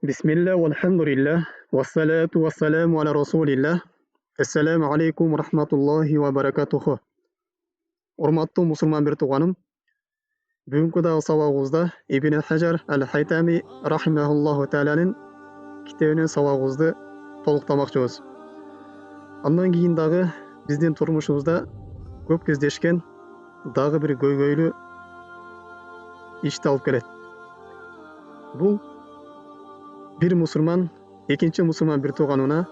Bismillah, walhamdulillah, wassalatu wassalamu ala rasulillah. Assalamu alaikum wa rahmatullahi wa barakatuhu. Урматтуу мусулман бир тууганым, бүгүнкү дагы сабагыбызда Ибн Хажар аль-Хайтами рахимахуллаху тааланын китебинен сабагыбызды толуктамакчыбыз. Андан кийин дагы биздин турмушубузда көп кездешкен дагы бир көйгөйлүү ишти алып келет. Бул бир мусулман экинчи мусулман бир тууганына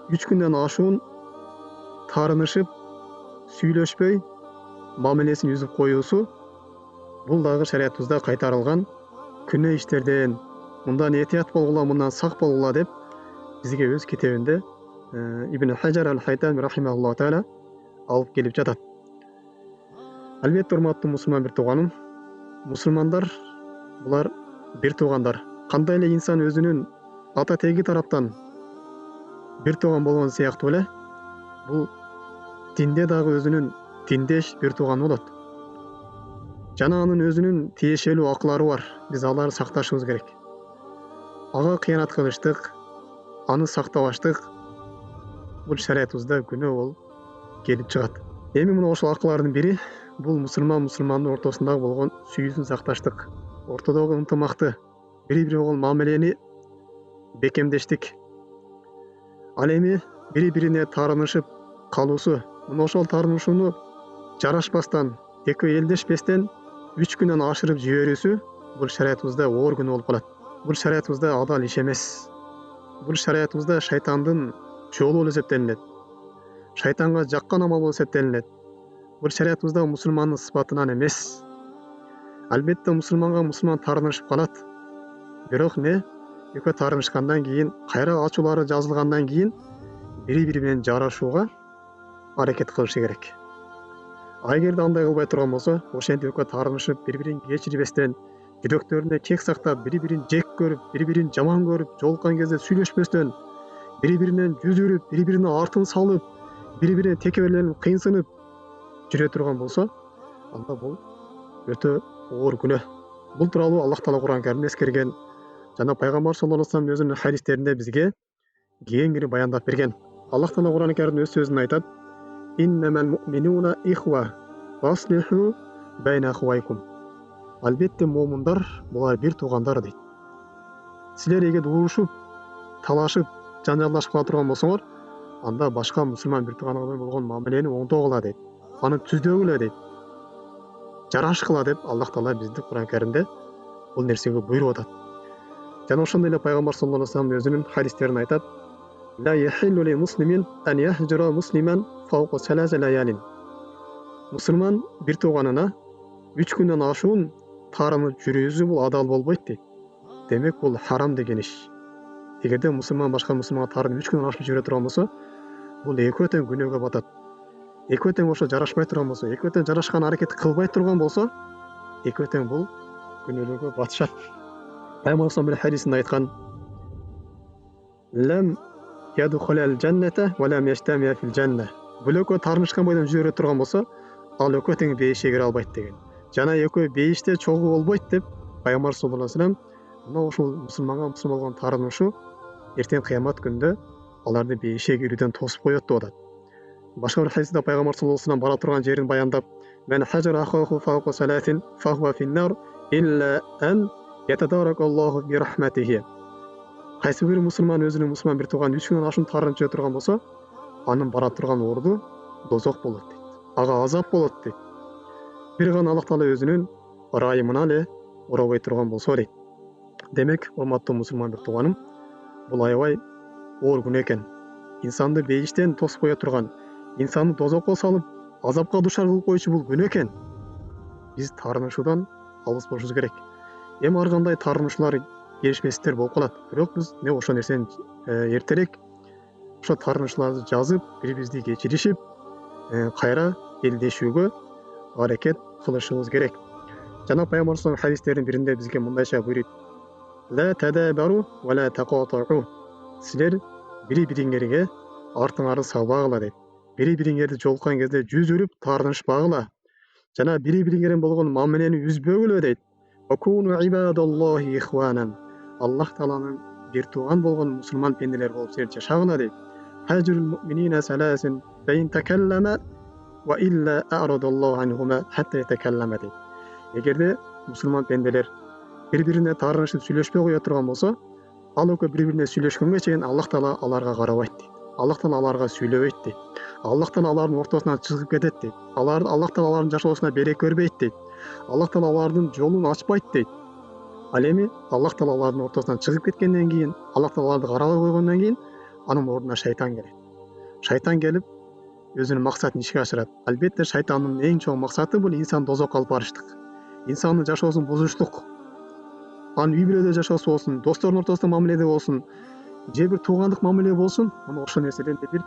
3 күндөн ашуун таарынышып, сүйлөшпөй мамилесин үзүп коюусу бул дагы шариятыбызда кайтарылган күнөө иштерден. Мындан этият болгула, мындан сак болгула деп бизге өз китебинде Ибн Хажар аль-Хайтами рахимахуллаху таала алып келип жатат. Албетте урматтуу мусулман бир тууганым, мусулмандар булар бир туугандар. Кандай эле инсан өзүнүн ата теги тараптан бир тууган болгон сыяктуу эле бул динде дагы өзүнүн диндеш бир тууган болот. Жана анын өзүнүн тиешелүү акылары бар. Биз аларды сакташыбыз керек. Ага кыянат кылыштык, аны сактабаштык бул шариятыбызда күнөө болуп келип чыгат. Эми мына ошол акылардын бири бул мусулмандын ортосундагы болгон сүйүүсүн сакташтык, ортодогу ынтымакты, бири-бири болгон мамилени бекемдештик. Ал эми бири-бирине таарынышып калуусу, мына ошол таарынышууну жарашпастан, экөө элдешпестен 3 күндөн ашырып жиберүүсү бул шариятыбызда оор күнөө болуп калат. Бул шариятыбызда адал иш эмес. Бул шариятыбызда шайтандын жолу болуп эсептелинет. Шайтанга жаккан амал болуп эсептелинет. Бул шариятыбызда мусулмандын сыпатынан эмес. Албетте мусулманга мусулман таарынышып калат. Бирок экөө таарынышкандан кийин, кайра ачуулары жазылгандан кийин бири-бири менен жарашууга аракет кылышы керек. Эгерде андай кылбай турган болсо, ошентип экөө таарынышып, бири-бирин кечирбестен, жүрөктөрүндө кек сактап, бири-бирин жек көрүп, бири-бирин жаман көрүп, жолуккан кезде сүйлөшпөстөн, бири-биринен жүз үрүп, бири-бирине артын салып, бири-бирине текеберленип, кыйынсынып жүрө турган болсо, анда бул өтө оор күнөө. Бул тууралуу Аллах Таала Кур'ан Каримде эскерген, жана пайгамбар саллаллаху алейхи вассалам өзүнүн хадистеринде бизге кеңири баяндап берген. Аллах Таала Кур'ан Каримде өз сөзүндө айтат: «Иннамал муъминуна ихва, фаслиху байна ахвайкум». Албетте момундар булар бир туугандар дейт. Силер эгер урушуп, талашып, жанжалдашып кала турган болсоңор, анда башка мусулман бир тууганыңар болгон мамилени оңдогула дейт. Аны түздөгүлө дейт. Жарашкыла деп Аллах Таала бизди Кур'ан Каримде бул нерсеге буйруп атат. Жана ошондой эле пайгамбар саллаллаху алейхи вассалам өзүнүн хадистерин айтат: «Ла яхиллу ли муслимин ан яхжура муслиман фаука саласа лаялин». Мусулман бир тууганына 3 күндөн ашуун таарынып жүрүүсү бул адал болбойт дейт. Демек бул харам деген иш. Эгерде мусулман башка мусулманга таарынып 3 күндөн ашып жүрө турган болсо, бул экөө тең күнөөгө батат. Экөө тең ошо жарашпай турган болсо, экөө тең жарашкан аракет кылбай турган болсо, экөө тең бул күнөөлөргө батышат. Пайгамбар бир хадисинде айткан: «Лам ядхулал жанната ва лам яштамия фил жанна». Бул экөө таарынышкан бойдон жүрө турган болсо, ал экөө тең бейишке кире албайт деген. Жана экөө бейиште чогуу болбойт деп пайгамбар саллаллаху алейхи вассалам мына ушул мусулманга мусулман болгон таарынышуу эртең кыямат күндө аларды бейишке кирүүдөн тосуп коет деп атат. Башка бир хадисте пайгамбар саллаллаху алейхи вассалам бара турган жерин баяндап: «Мен хажара ахаху фаука салатин фахва финнар илля ан ятадаракаллаху би рахматихи». Кайсы бир мусулман өзүнүн мусулман бир тууган 3 күндөн ашуун таарынып жүрө турган болсо, анын бара турган орду дозок болот дейт. Ага азап болот дейт. Бир гана Аллах Таала өзүнүн ырайымына эле урабай турган болсо дейт. Демек, урматтуу мусулман бир тууганым, бул аябай оор күнөө экен. Инсанды бейиштен тосуп кое турган, инсанды дозокко салып, азапка душар кылып коючу бул күнөө экен. Биз таарынышуудан алыс болушубуз керек. Эми ар кандай таарынышуулар, келишпестиктер болуп калат. Бирок биз ошо нерсени эртерээк ошо таарынышууларды жазып, бири-бирибизди кечиришип, кайра элдешүүгө аракет кылышыбыз керек. Жана пайгамбар саллаллаху алейхи хадистердин биринде бизге мындайча буйруйт: «Ла тадабару ва ла тaqata'u». Силер бири-бириңерге артыңарды салбагыла дейт. Бири-бириңерди жолуккан кезде жүз үрүп таарынышпагыла. Жана бири-бириңерден болгон мамилени үзбөгүлө дейт. «Акуну ибадаллахи ихванан». Аллах Тааланын бир тууган болгон мусулман пенделер болуп силер жашагыла дейт. Хажрул муъминина саласин фаин такаллама ва илля а'радаллаху анхума хатта ятакаллама дейт. Эгерде мусулман пенделер бири-бирине таарынышып сүйлөшпөй кое турган болсо, ал экөө бири-бирине сүйлөшкөнгө чейин Аллах Таала аларга карабайт дейт. Аллах Таала аларга сүйлөбөйт дейт. Аллах Таала алардын ортосунан чыгып кетет дейт. Аллах Таала алардын жашоосуна береке бербейт дейт. Аллах Таала алардын жолун ачпайт дейт. Ал эми Аллах Таала алардын ортосунан чыгып кеткенден кийин, Аллах Таала аларды карабай койгондон кийин, анын ордуна шайтан келет. Шайтан келип өзүнүн максатын ишке ашырат. Албетте шайтандын эң чоң максаты бул инсан дозокко алып барыштык. Инсандын жашоосун бузуштук. Анын үй бүлөдө жашоосу болсун, достордун ортосунда мамиледе болсун, же бир туугандык мамиле болсун, аны ошол нерседен бир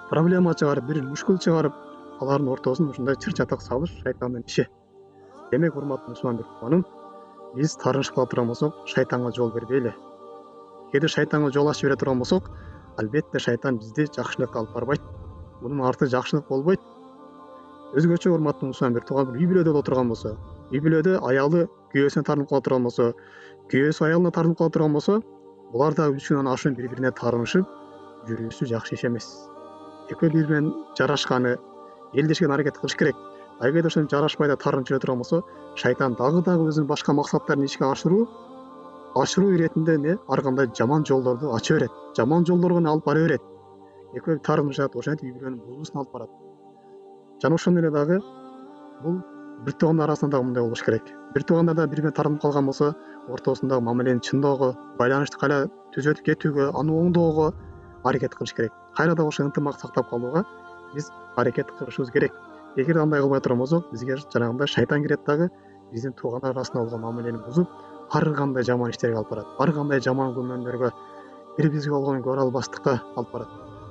проблема чыгарып, бир мушкул чыгарып, алардын ортосун ушундай чыр-чатак салыш шайтандын иши. Демек, урматтуу мусулман биртуганым, биз таарынышып кала турган болсок, шайтанга жол бербейли. Эгерде шайтанга жол ачып бере турган болсок, албетте шайтан бизди жакшылыкка алып барбайт. Мунун арты жакшылык болбойт. Өзгөчө урматтуу мусулман биртуган, үй бүлөдө боло турган болсо, үй бүлөдө аялы күйөөсүнө таарынып кала турган болсо, күйөөсү аялына таарынып кала турган болсо, булар да 3 күнөн ашуун бири-бирине таарынышып жүрүүсү жакшы иш эмес. Экөө бири менен жарашканы, элдешкен аракет кылыш керек. Эгерде ошону жарашпай да таарынып жүрө турган болсо, шайтан дагы өзүнүн башка максаттарын ишке ашыруу иретинде ар кандай жаман жолдорду ача берет. Жаман жолдорго алып бара берет. Экөө таарынышат, ошентип үй бүлөнүн бузуусуна алып барат. Жана ошондой эле дагы бул бир туугандар арасында мындай болуш керек. Бир туугандар да бири-бирине таарынып калган болсо, ортосундагы мамилени чындоого, байланышты кайра түзөтүп кетүүгө, аны оңдоого аракет кылыш керек. Кайра да ошо ынтымак сактап калууга биз аракет кылышыбыз керек. Эгер андай кылбай турган болсок, бизге жанагындай шайтан кирет дагы биздин туугандар арасында болгон мамилени бузуп, ар кандай жаман иштерге алып барат. Ар кандай жаман күмөндөргө, бири-бирибизге болгон көрө албастыкка алып барат.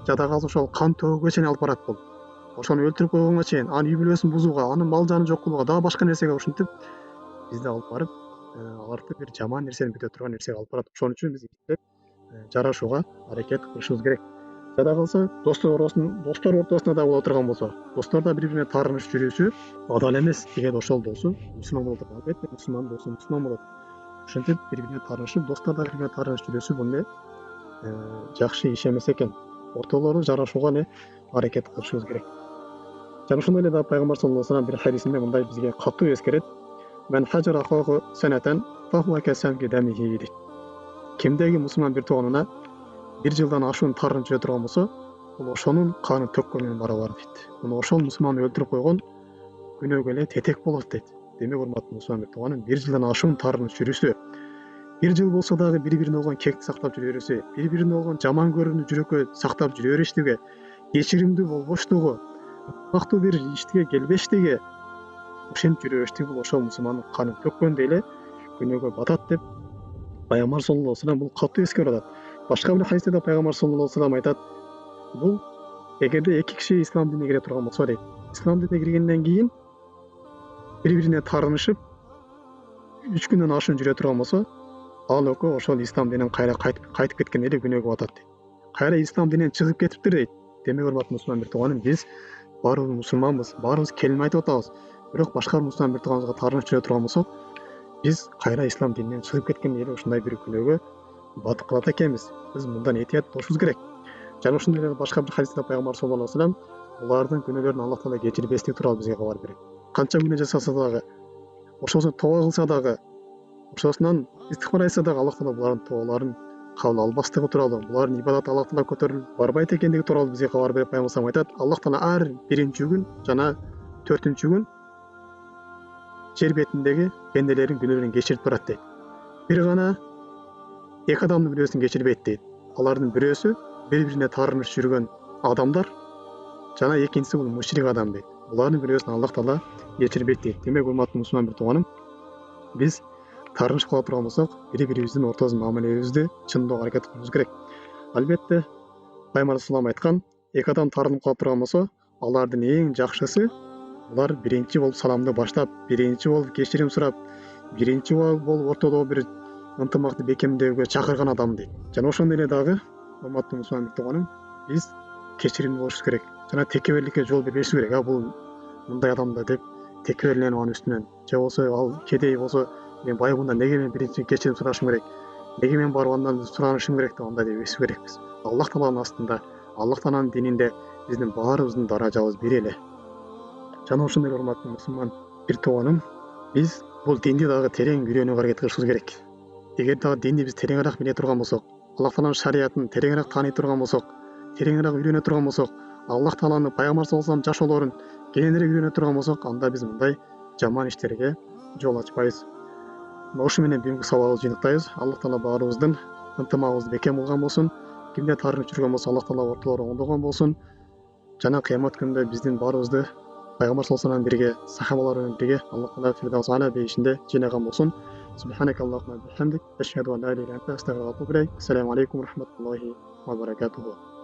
Жада калса ошол кан төгүүгө чейин алып барат бул. Ошону өлтүрүп койгонго чейин, анын үй бүлөсүн бузууга, анын мал жанын жок кылууга, дагы башка нерсеге ушинтип бизди алып барып, аларды бир жаман нерсени бүтө турган нерсеге алып барат. Ошон үчүн биз жарашууга аракет кылышыбыз керек. Жада калса, достор ортосунда да боло турган болсо, достор да бири-бирине таарынышып жүрүүсү адал эмес. Эгер ошол досу мусулман болот, албетте мусулман досу мусулман болот. Ошентип бири-бирине таарынышып, достор да бири-бирине таарынышып жүрүүсү бул жакшы иш эмес экен. Ортолору жарашууга аракет кылышыбыз керек. Жана ошондой эле пайгамбар саллаллаху алейхи вассалам бир хадисинде мындай бизге катуу эскерет. Мен хаджара хоху санатан фахуа касамки дамихи дейт. Кимдеги мусулман бир тууганына бир жылдан ашуун таарынып жүрө турган болсо, бул ошонун канын төккөнүнүн барабар дейт. Муну ошол мусулманды өлтүрүп койгон күнөөгө эле тетек болот дейт. Демек, урматтуу мусулман бир тууганым, бир жылдан ашуун таарынып жүрүүсү, бир жыл болсо дагы бири-бирине болгон кекти сактап жүрө берүүсү, бири-бирине болгон жаман көрүүнү жүрөккө сактап жүрө бериштиги, кечиримдүү болбоштугу, ынтымактуу бир иштиге келбештиги, ошентип жүрө бериштиги бул ошол мусулмандын канын төккөндөй эле күнөөгө батат деп пайгамбар саллаллаху алейхи вассалам бул катуу эскерип атат. Башка бир хадисте да пайгамбар саллаллаху алейхи вассалам айтат, бул эгерде эки киши ислам динине кире турган болсо дейт, ислам динине киргенден кийин бири-бирине таарынышып 3 күндөн ашуун жүрө турган болсо, ал экөө ошол ислам дининен кайра кайтып кеткен эле күнөөгө батат дейт. Кайра ислам дининен чыгып кетиптир дейт. Демек, урматтуу мусулман бир тууганым, биз баарыбыз мусулманбыз, баарыбыз келме айтып атабыз. Бирок башка бир мусулман бир тууганыбызга таарынышып жүрө турган болсок, биз кайра ислам дининен чыгып кеткен эле ушундай бир күнөөгө батып калат экенбиз. Биз мындан этият болушубуз керек. Жана ошондой эле башка бир хадисте пайгамбар саллаллаху алейхи вассалам булардын күнөөлөрүн Аллах Таала кечирбестиги тууралуу бизге кабар берет. Канча күнөө жасаса дагы, ошосун тооба кылса дагы, ошосунан истигфар айтса дагы Аллах Таала булардын тообаларын кабыл албастыгы тууралуу, булардын ибадаты Аллах Таала көтөрүлүп барбайт экендиги тууралуу бизге кабар берип пайгамбар салам айтат. Аллах Таала ар 1-күн жана 4-күн жер бетиндеги пенделердин күнөөлөрүн кечирип барат дейт. Бир гана эки адамдын күнөөсүн кечирбейт дейт. Алардын бирөөсү бири-бирине таарынышып жүргөн адамдар, жана экинчиси бул мушрик адам дейт. Булардын күнөөсүн Аллах Таала кечирбейт дейт. Демек, урматтуу мусулман бир тууганым, биз таарынышып кала турган болсок, бири-бирибиздин ортосунда мамилебизди чындоого аракет кылышыбыз керек. Албетте, пайгамбар салам айткан, эки адам таарынып кала турган болсо, алардын эң жакшысы булар биринчи болуп саламды баштап, биринчи болуп кечирим сурап, биринчи болуп ортодо бир ынтымакты бекемдөөгө чакырган адам дейт. Жана ошондой эле дагы, урматтуу мусулман бир тууганым, биз кечиримдүү болушубуз керек. Жана текеберликке жол бербешибиз керек. Бул мындай адам да деп текеберленип анын үстүнөн, же болбосо ал кедей болсо мен байыбынан неге мен бірінші кешірім сұрашым керек, неге мен барып андан сұранышым керек деп андай деп есту керекпіз. Аллах тағаланың астында, Аллах тағаланың динінде біздің барыбыздың даражабыз бір еле. Жана ушундай урматтуу мусулман бир тууганым, биз бул динди дагы терең үйрөнүүгө аракет кылышыбыз керек. Эгер дагы динди биз тереңирээк биле турган болсок, Аллах тааланын шариятын тереңирээк тааный турган болсок, тереңирээк үйрөнө турган болсок, Аллах тааланын пайгамбар саллаллаху алейхи вассалам жашоолорун кененирээк үйрөнө турган болсок, анда биз мындай жаман иштерге жол ачпайбыз. Ушу менен бүгүнкү сабагыбызды жыйынтыктайбыз. Аллах таала баарыбыздын ынтымагыбызды бекем кылган болсун. Кимде таарынып жүргөн болсо, Аллах таала ортолорун оңдогон болсун. Жана кыямат күнүндө биздин баарыбызды пайгамбар саллаллаху алейхи вассалам бирге, сахабалар менен бирге Аллах таала фирдаус аля бейишинде жыйнаган болсун. Субханак Аллахумма бихамдик, ашхаду ан ла иляха илля анта, астагфирука ва атубу илейк. Ассаламу алейкум ва рахматуллахи ва баракатуху.